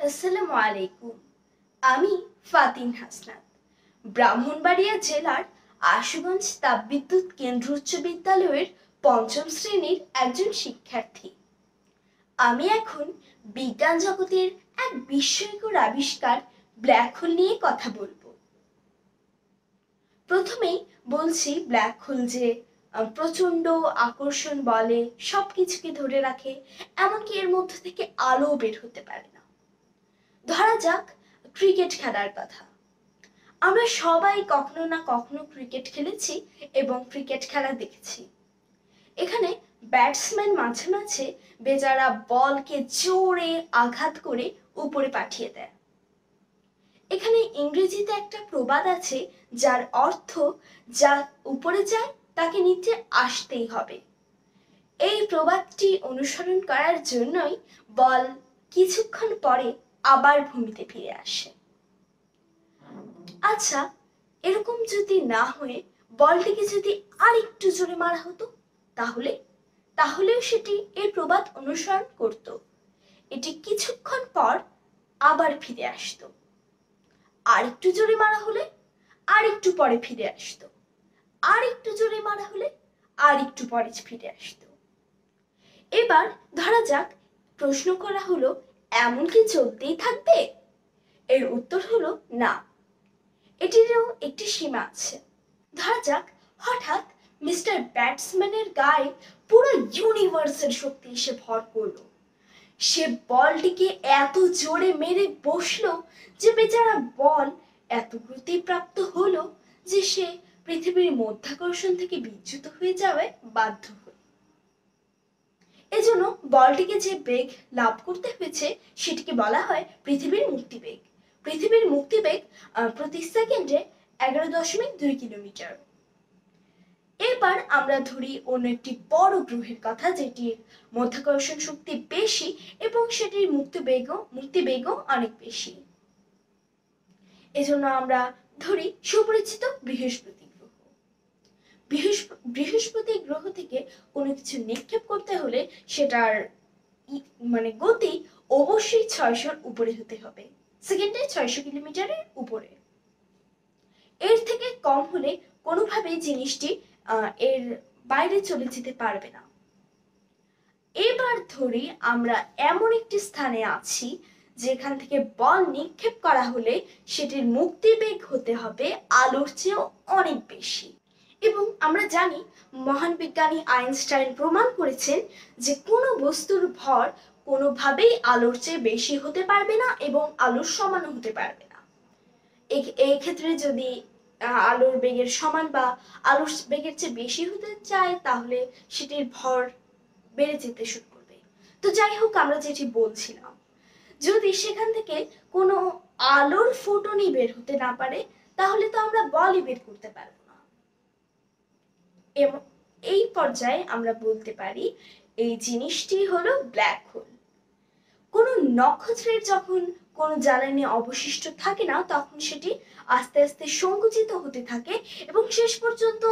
আসসালামু আলাইকুম। আমি ফাতিন হাসনাত, ব্রাহ্মণবাড়িয়া জেলার আশুগঞ্জ তাপবিদ্যুৎ কেন্দ্র উচ্চ বিদ্যালয়ের পঞ্চম শ্রেণীর একজন শিক্ষার্থী। আমি এখন বিজ্ঞান জগতের এক বিস্ময়কর আবিষ্কার ব্ল্যাক হোল নিয়ে কথা বলবো। প্রথমেই বলছি, ব্ল্যাক হোল যে প্রচন্ড আকর্ষণ বলে সবকিছুকে ধরে রাখে, এমনকি এর মধ্য থেকে আলো বের হতে পারে না। ধরা যাক ক্রিকেট খেলার কথা। আমরা সবাই কখনো না কখনো ক্রিকেট খেলেছি এবং ক্রিকেট খেলা দেখেছি। এখানে ব্যাটসম্যান মাঝে মাঝে বেচারা বলকে জোরে আঘাত করে উপরে পাঠিয়ে দেয়। এখানে ইংরেজিতে একটা প্রবাদ আছে, যার অর্থ যা উপরে যায় তাকে নিচে আসতেই হবে। এই প্রবাদটি অনুসরণ করার জন্যই বল কিছুক্ষণ পরে আবার ভূমিতে ফিরে আসে। আচ্ছা, এরকম যদি না হয়ে বলটিকে যদি আর একটু জোরে মারা হতো, তাহলেও সেটি এই প্রবাদ অনুসরণ করত। এটি কিছুক্ষণ পর আবার ফিরে আসতো। আর একটু জোরে মারা হলে আর একটু পরে ফিরে আসতো। আর একটু জোরে মারা হলে আর একটু পরে ফিরে আসতো। এবার ধরা যাক প্রশ্ন করা হলো, এমন কি চলতেই থাকবে? এর উত্তর হলো না, এটিরও একটি সীমা আছে। ধরা যাক হঠাৎ মিস্টার ব্যাটসম্যানের গায়ে পুরো ইউনিভার্সের শক্তি এসে ভর করলো। সে বলটিকে এত জোরে মেরে বসলো যে বেচারা বল এত গতিপ্রাপ্ত হলো যে সে পৃথিবীর মধ্যাকর্ষণ থেকে বিচ্যুত হয়ে যাওয়ায় বাধ্য হলো। এজন্য বলটিকে যে বেগ লাভ করতে হয়েছে সেটিকে বলা হয় পৃথিবীর মুক্তিবেগ। পৃথিবীর মুক্তিবেগ প্রতি সেকেন্ডে 11.2 কিলোমিটার। এবার আমরা ধরি অন্য একটি বড় গ্রহের কথা, যেটির মধ্যাকর্ষণ শক্তি বেশি এবং সেটির মুক্তিবেগও অনেক বেশি। এজন্য আমরা ধরি সুপরিচিত বৃহস্পতি গ্রহ। বৃহস্পতি গ্রহ থেকে কোনো কিছু নিক্ষেপ করতে হলে সেটার গতি অবশ্যই 600-র উপরে হতে হবে, সেকেন্ডে 600 কিলোমিটারের উপরে। এর থেকে কম হলে কোনোভাবেই জিনিসটি এর বাইরে চলে যেতে পারবে না। এবার ধরি আমরা এমন একটি স্থানে আছি যেখান থেকে বল নিক্ষেপ করা হলে সেটির মুক্তিবেগ হতে হবে আলোর চেয়েও অনেক বেশি। এবং আমরা জানি মহান বিজ্ঞানী আইনস্টাইন প্রমাণ করেছেন যে কোনো বস্তুর ভর কোনোভাবেই আলোর চেয়ে বেশি হতে পারবে না এবং আলোর সমানও হতে পারবে না। এই ক্ষেত্রে যদি আলোর বেগের সমান বা আলোর বেগের চেয়ে বেশি হতে চায় তাহলে সেটির ভর বেড়ে যেতে শুরু করবে। তো যাই হোক, আমরা যেটি বলছিলাম, যদি সেখান থেকে কোনো আলোর ফোটনই বের হতে না পারে তাহলে তো আমরা বলই বের করতে পারবো না। এবং এই পর্যায়ে আমরা বলতে পারি এই জিনিসটি হলো ব্ল্যাক হোল। কোনো নক্ষত্রের যখন কোনো জ্বালানি অবশিষ্ট থাকে না তখন সেটি আস্তে আস্তে সংকুচিত হতে থাকে এবং শেষ পর্যন্ত